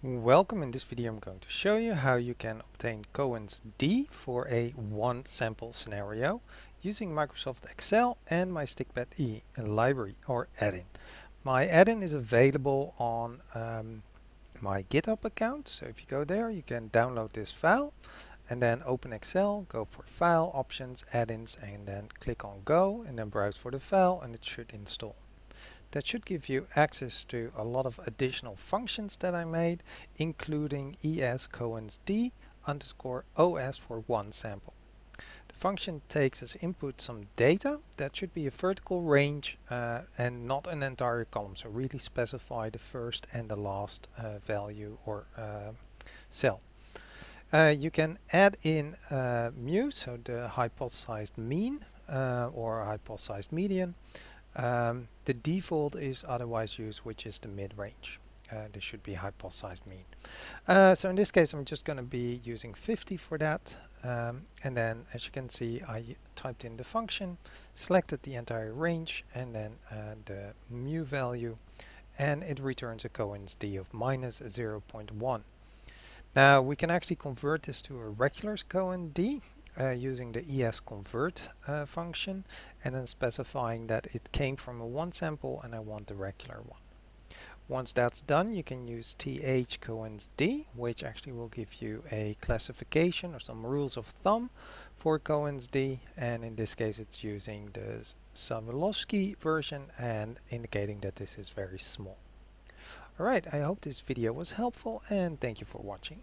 Welcome. In this video I'm going to show you how you can obtain Cohen's D for a one sample scenario using Microsoft Excel and my stikpetE library or add-in. My add-in is available on my GitHub account, so if you go there you can download this file and then open Excel, go for File, Options, Add-ins, and then click on Go and then browse for the file and it should install. That should give you access to a lot of additional functions that I made, including es Cohen's D underscore os for one sample. The function takes as input some data that should be a vertical range and not an entire column, so really specify the first and the last value or cell. You can add in mu, so the hypothesized mean or hypothesized median. The default is otherwise used, which is the mid-range. This should be hypothesized mean. So in this case, I'm just going to be using 50 for that. And then, as you can see, I typed in the function, selected the entire range, and then the mu value, and it returns a Cohen's D of minus 0.1. Now, we can actually convert this to a regular Cohen D using the esconvert function and then specifying that it came from a one sample and I want the regular one. Once that's done, you can use th Cohen's D, which actually will give you a classification or some rules of thumb for Cohen's D, and in this case it's using the Savalowski version and indicating that this is very small. Alright, I hope this video was helpful and thank you for watching.